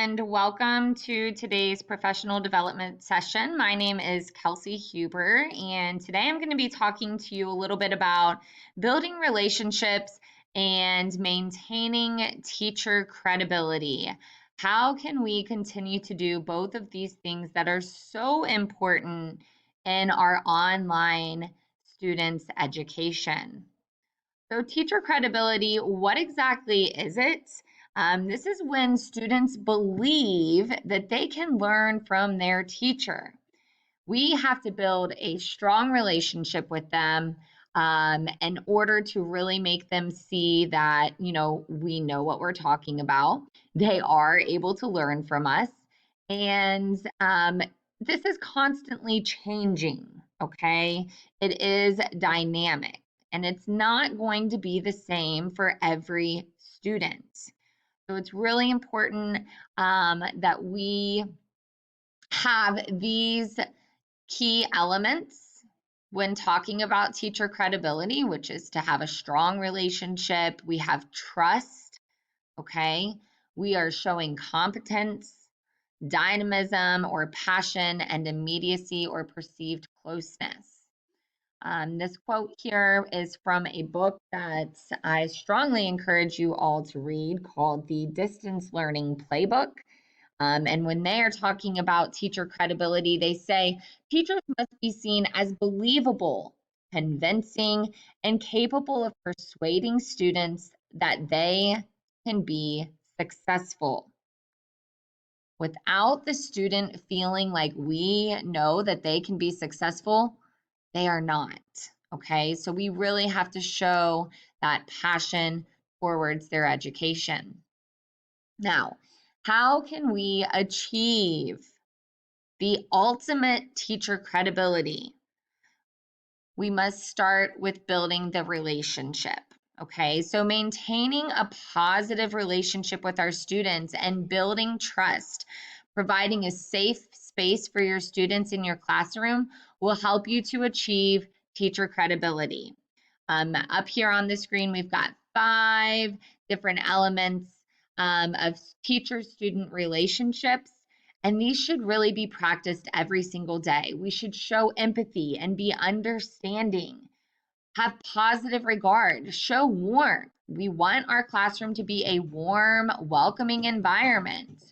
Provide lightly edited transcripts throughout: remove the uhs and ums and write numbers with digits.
and welcome to today's professional development session. My name is Kelsey Huber, and today I'm going to be talking to you a little bit about building relationships and maintaining teacher credibility. How can we continue to do both of these things that are so important in our online students' education? So, teacher credibility, what exactly is it? This is when students believe that they can learn from their teacher. We have to build a strong relationship with them in order to really make them see that, we know what we're talking about. They are able to learn from us. And this is constantly changing, okay? It is dynamic and it's not going to be the same for every student. So it's really important that we have these key elements when talking about teacher credibility, which is to have a strong relationship. We have trust, okay? We are showing competence, dynamism or passion, and immediacy or perceived closeness. This quote here is from a book that I strongly encourage you all to read called The Distance Learning Playbook. And when they are talking about teacher credibility, they say teachers must be seen as believable, convincing, and capable of persuading students that they can be successful. Without the student feeling like we know that they can be successful, they are not. Okay, so we really have to show that passion towards their education. Now, how can we achieve the ultimate teacher credibility? We must start with building the relationship. Okay, so maintaining a positive relationship with our students and building trust, providing a safe space for your students in your classroom will help you to achieve teacher credibility. Up here on the screen, we've got 5 different elements of teacher-student relationships, and these should really be practiced every single day. We should show empathy and be understanding, have positive regard, show warmth. We want our classroom to be a warm, welcoming environment.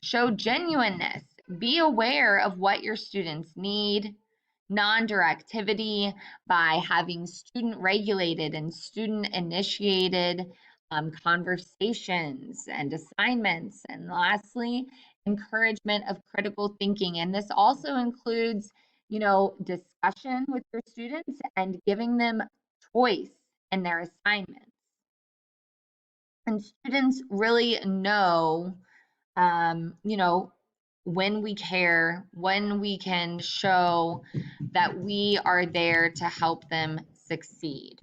Show genuineness. Be aware of what your students need. Non-directivity by having student-regulated and student-initiated conversations and assignments. And lastly, encouragement of critical thinking. And this also includes, discussion with your students and giving them choice in their assignments. And students really know when we care, when we can show that we are there to help them succeed.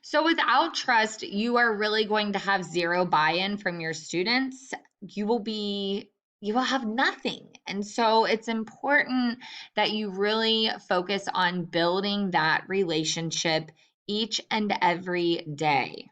So without trust, you are really going to have zero buy-in from your students. You will have nothing. And so it's important that you really focus on building that relationship each and every day.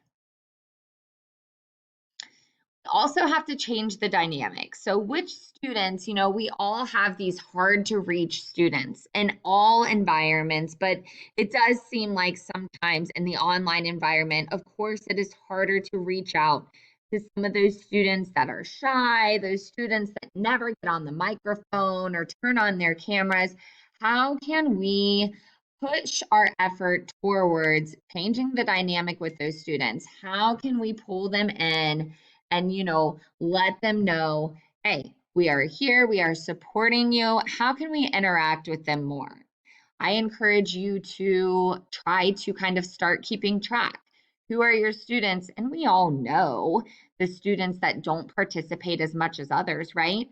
Also have to change the dynamic. So which students, we all have these hard to reach students in all environments, but it does seem like sometimes in the online environment, of course, it is harder to reach out to some of those students that are shy, those students that never get on the microphone or turn on their cameras. How can we push our effort towards changing the dynamic with those students? How can we pull them in and let them know, hey, we are here, we are supporting you. How can we interact with them more? I encourage you to try to kind of start keeping track. Who are your students? And we all know the students that don't participate as much as others, right?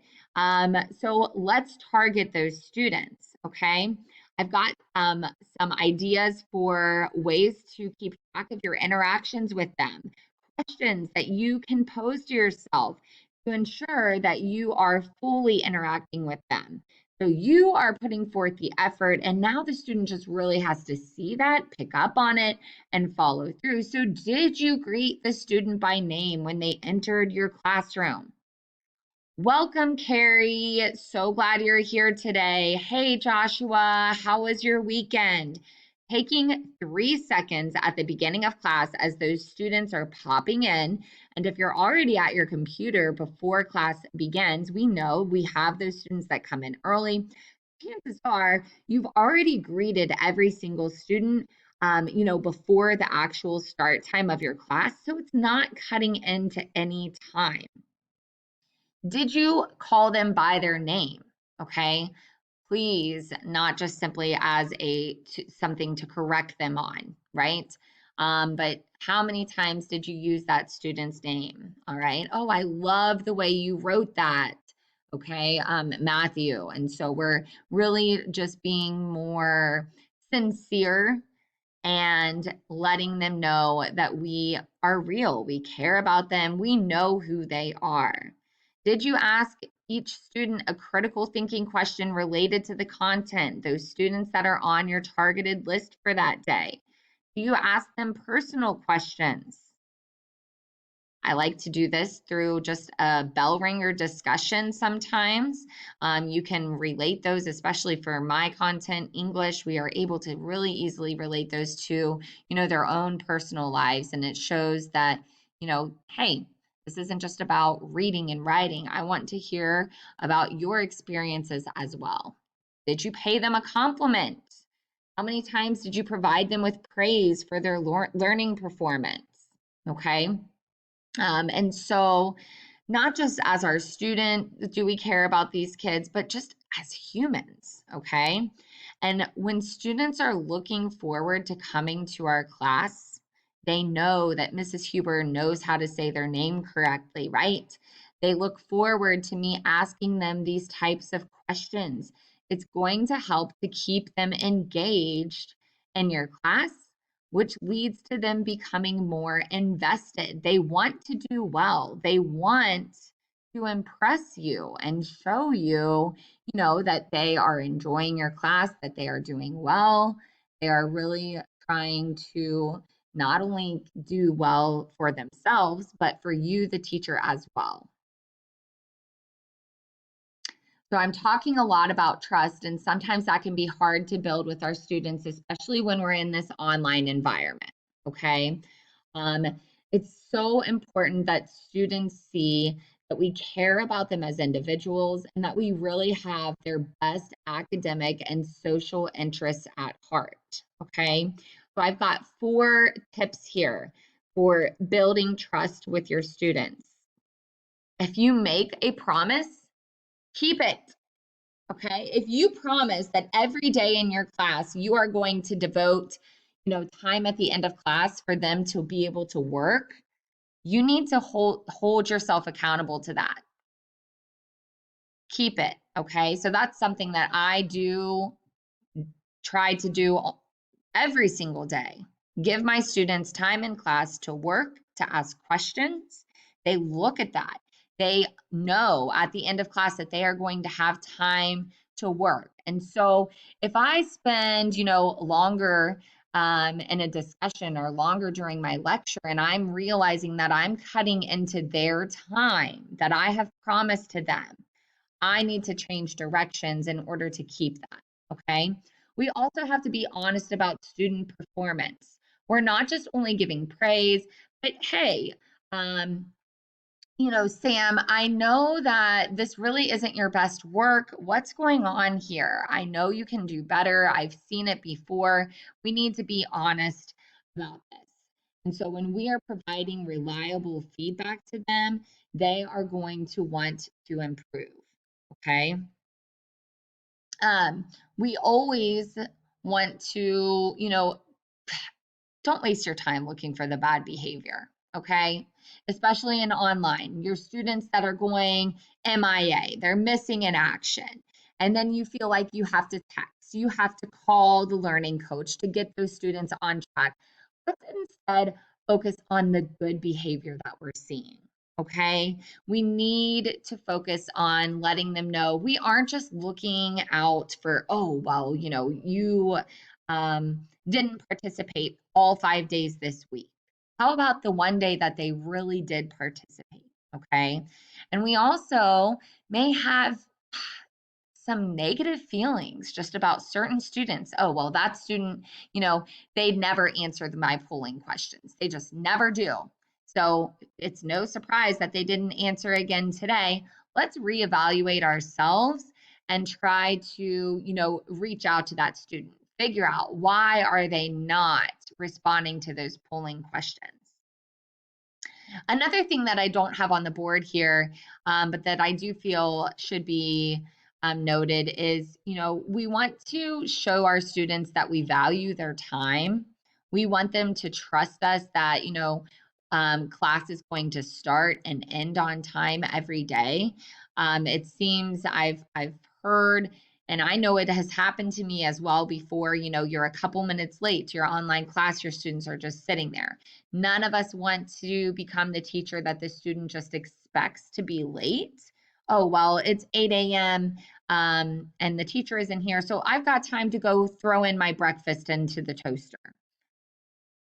So let's target those students, okay? I've got some ideas for ways to keep track of your interactions with them, questions that you can pose to yourself to ensure that you are fully interacting with them. So you are putting forth the effort, and now the student just really has to see that, pick up on it, and follow through. So did you greet the student by name when they entered your classroom? Welcome, Carrie. So glad you're here today. Hey, Joshua, how was your weekend? Taking 3 seconds at the beginning of class as those students are popping in. And if you're already at your computer before class begins, we know we have those students that come in early. Chances are you've already greeted every single student, before the actual start time of your class. So it's not cutting into any time. Did you call them by their name? Okay. Please, not just simply as something to correct them on, right? But how many times did you use that student's name? All right. Oh, I love the way you wrote that. Okay, Matthew. And so we're really just being more sincere and letting them know that we are real. We care about them. We know who they are. Did you ask each student a critical thinking question related to the content, those students that are on your targeted list for that day? Do you ask them personal questions? I like to do this through just a bell ringer discussion sometimes. You can relate those, especially for my content, English. We are able to really easily relate those to, their own personal lives. And it shows that, hey, this isn't just about reading and writing. I want to hear about your experiences as well. Did you pay them a compliment? How many times did you provide them with praise for their learning performance? Okay. And so, not just as our student do we care about these kids, but just as humans, okay? And when students are looking forward to coming to our class, they know that Mrs. Huber knows how to say their name correctly, right? They look forward to me asking them these types of questions. It's going to help to keep them engaged in your class, which leads to them becoming more invested. They want to do well. They want to impress you and show you, that they are enjoying your class, that they are doing well. They are really trying to not only do well for themselves, but for you, the teacher, as well. So I'm talking a lot about trust, and sometimes that can be hard to build with our students, especially when we're in this online environment. Okay. Um, it's so important that students see that we care about them as individuals and that we really have their best academic and social interests at heart. Okay. So I've got 4 tips here for building trust with your students. If you make a promise, keep it. Okay. If you promise that every day in your class you are going to devote, time at the end of class for them to be able to work, you need to hold yourself accountable to that. Keep it. Okay. So that's something that I do try to do every single day. Give my students time in class to work, to ask questions. They look at that. They know at the end of class that they are going to have time to work. And so if I spend, longer in a discussion or longer during my lecture, and I'm realizing that I'm cutting into their time that I have promised to them, I need to change directions in order to keep that. Okay. We also have to be honest about student performance. We're not just only giving praise, but hey, Sam, I know that this really isn't your best work. What's going on here? I know you can do better. I've seen it before. We need to be honest about this. And so when we are providing reliable feedback to them, they are going to want to improve. Okay. Um, we always want to, don't waste your time looking for the bad behavior, okay? Especially in online. Your students that are going MIA, they're missing in action. And then you feel like you have to text, you have to call the learning coach to get those students on track. Let's instead focus on the good behavior that we're seeing. Okay, we need to focus on letting them know we aren't just looking out for, oh, well, you didn't participate all 5 days this week. How about the one day that they really did participate? Okay. And we also may have some negative feelings just about certain students. Oh, well, that student, they never answer my polling questions. They just never do. So it's no surprise that they didn't answer again today. Let's reevaluate ourselves and try to, reach out to that student. Figure out why are they not responding to those polling questions. Another thing that I don't have on the board here, but that I do feel should be noted is, we want to show our students that we value their time. We want them to trust us that, class is going to start and end on time every day. It seems I've heard, and I know it has happened to me as well before, you're a couple minutes late to your online class, your students are just sitting there. None of us want to become the teacher that the student just expects to be late. Oh, well, it's 8 a.m. And the teacher isn't here, so I've got time to go throw in my breakfast into the toaster.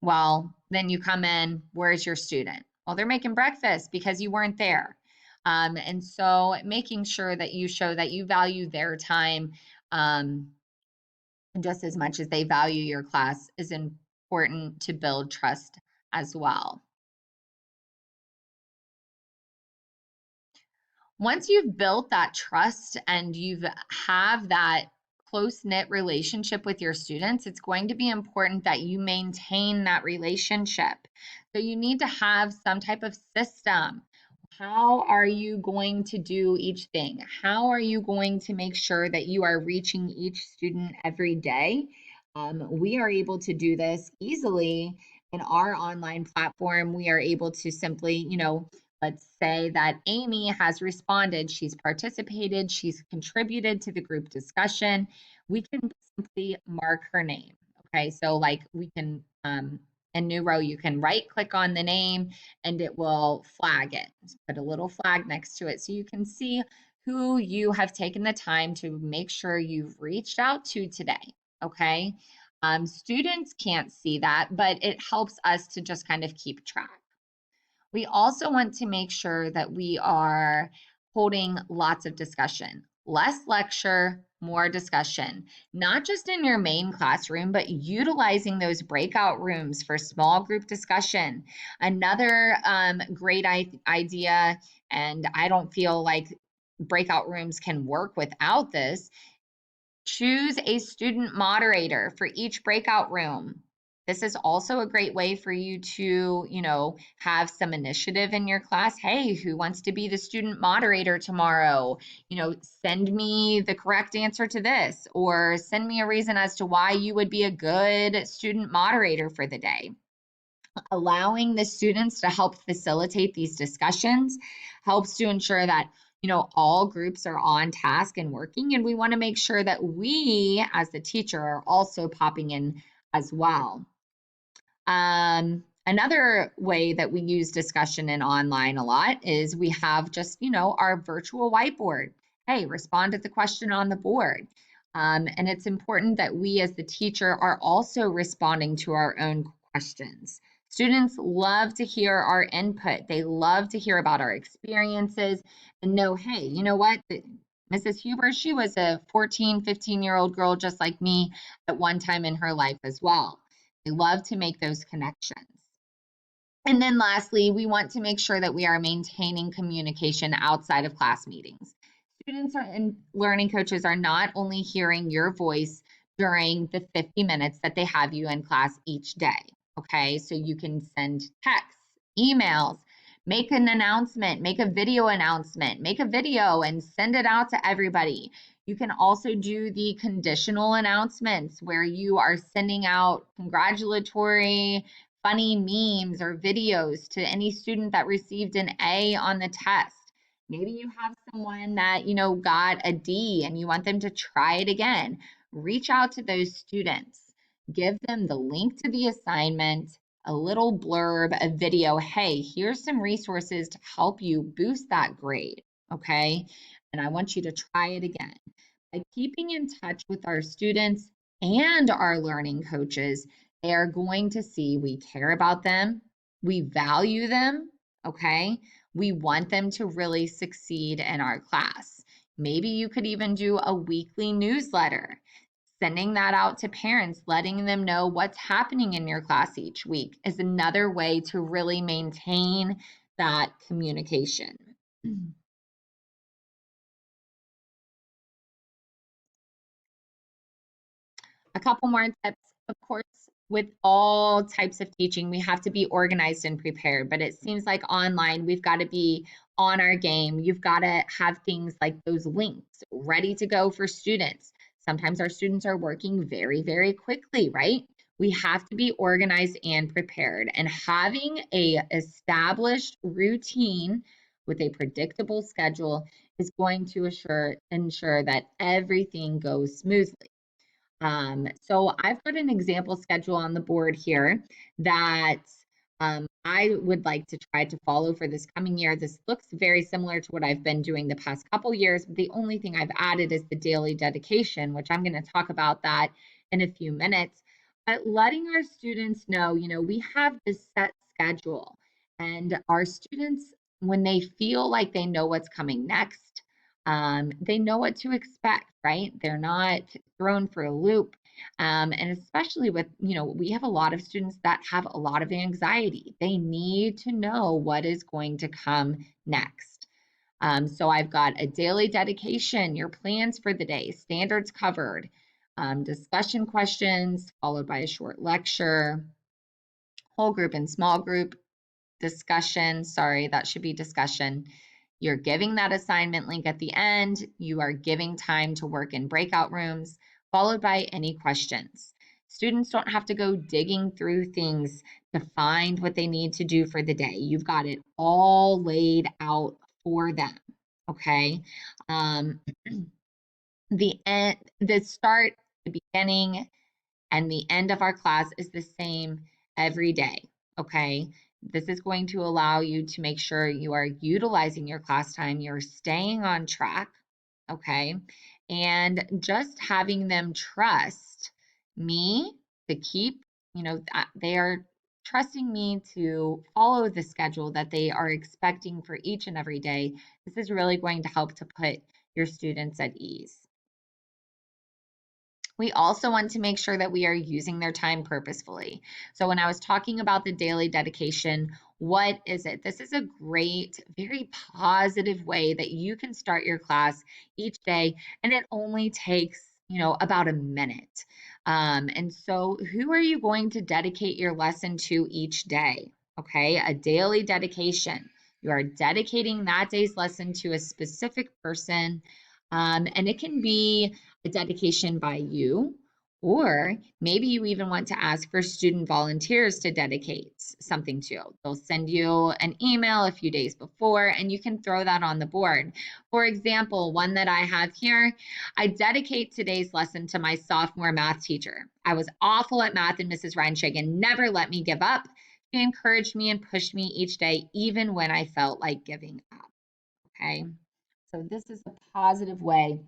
Well, then you come in, where's your student? Well, they're making breakfast because you weren't there. And so making sure that you show that you value their time just as much as they value your class is important to build trust as well. Once you've built that trust and you've have that close-knit relationship with your students, it's going to be important that you maintain that relationship. So you need to have some type of system. How are you going to do each thing? How are you going to make sure that you are reaching each student every day? We are able to do this easily in our online platform. We are able to simply, let's say that Amy has responded, she's participated, she's contributed to the group discussion. We can simply mark her name. Okay, so like we can, in New Row, you can right click on the name and it will flag it. Just put a little flag next to it so you can see who you have taken the time to make sure you've reached out to today. Okay, students can't see that, but it helps us to just kind of keep track. We also want to make sure that we are holding lots of discussion, less lecture, more discussion, not just in your main classroom, but utilizing those breakout rooms for small group discussion. Another great idea, and I don't feel like breakout rooms can work without this. Choose a student moderator for each breakout room. This is also a great way for you to, have some initiative in your class. Hey, who wants to be the student moderator tomorrow? Send me the correct answer to this, or send me a reason as to why you would be a good student moderator for the day. Allowing the students to help facilitate these discussions helps to ensure that all groups are on task and working, and we want to make sure that we as the teacher are also popping in as well. Another way that we use discussion in online a lot is we have just our virtual whiteboard. Hey, respond to the question on the board. And it's important that we as the teacher are also responding to our own questions. Students love to hear our input. They love to hear about our experiences and know, hey, you know what? Mrs. Huber, she was a 14, 15-year-old girl just like me at one time in her life as well. They love to make those connections. And then lastly, we want to make sure that we are maintaining communication outside of class meetings. Students and learning coaches are not only hearing your voice during the 50 minutes that they have you in class each day. Okay, so you can send texts, emails, make an announcement, make a video announcement, make a video and send it out to everybody. You can also do the conditional announcements where you are sending out congratulatory, funny memes or videos to any student that received an A on the test. Maybe you have someone that, got a D and you want them to try it again. Reach out to those students. Give them the link to the assignment, a little blurb, a video. Hey, here's some resources to help you boost that grade, okay? And I want you to try it again. By keeping in touch with our students and our learning coaches, they are going to see we care about them, we value them, okay? We want them to really succeed in our class. Maybe you could even do a weekly newsletter, sending that out to parents, letting them know what's happening in your class each week is another way to really maintain that communication. A couple more tips. Of course, with all types of teaching, we have to be organized and prepared, but it seems like online, we've got to be on our game. You've got to have things like those links ready to go for students. Sometimes our students are working very, very quickly, right? We have to be organized and prepared, and having a established routine with a predictable schedule is going to ensure that everything goes smoothly. So I've got an example schedule on the board here that I would like to try to follow for this coming year. This looks very similar to what I've been doing the past couple years. The only thing I've added is the daily dedication, which I'm going to talk about that in a few minutes. But letting our students know, we have this set schedule, and our students, when they feel like they know what's coming next, they know what to expect, right? They're not thrown for a loop. And especially with, we have a lot of students that have a lot of anxiety. They need to know what is going to come next. So I've got a daily dedication, your plans for the day, standards covered, discussion questions, followed by a short lecture, whole group and small group discussion. Sorry, that should be discussion. You're giving that assignment link at the end. You are giving time to work in breakout rooms, followed by any questions. Students don't have to go digging through things to find what they need to do for the day. You've got it all laid out for them. Okay. Um, the end, the start, the beginning, and the end of our class is the same every day. Okay. This is going to allow you to make sure you are utilizing your class time, you're staying on track. Okay. And just having them trust me to keep, they are trusting me to follow the schedule that they are expecting for each and every day. This is really going to help to put your students at ease. We also want to make sure that we are using their time purposefully. So when I was talking about the daily dedication, what is it? This is a great, very positive way that you can start your class each day, and it only takes, about a minute. And so who are you going to dedicate your lesson to each day? Okay, a daily dedication. You are dedicating that day's lesson to a specific person, and it can be a dedication by you, or maybe you even want to ask for student volunteers to dedicate something to. They'll send you an email a few days before, and you can throw that on the board. For example, one that I have here, I dedicate today's lesson to my sophomore math teacher. I was awful at math, and Mrs. Reinshagen never let me give up. She encouraged me and pushed me each day, even when I felt like giving up. Okay, so this is a positive way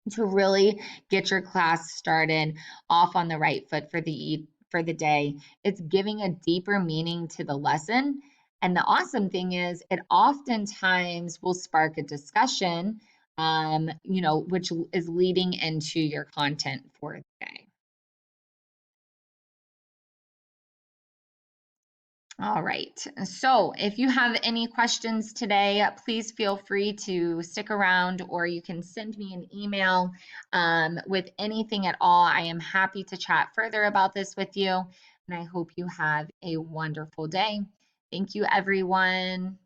to really get your class started off on the right foot for the day. It's giving a deeper meaning to the lesson. And the awesome thing is it oftentimes will spark a discussion, which is leading into your content for the day. All right. So if you have any questions today, please feel free to stick around, or you can send me an email with anything at all. I am happy to chat further about this with you, and I hope you have a wonderful day. Thank you, everyone.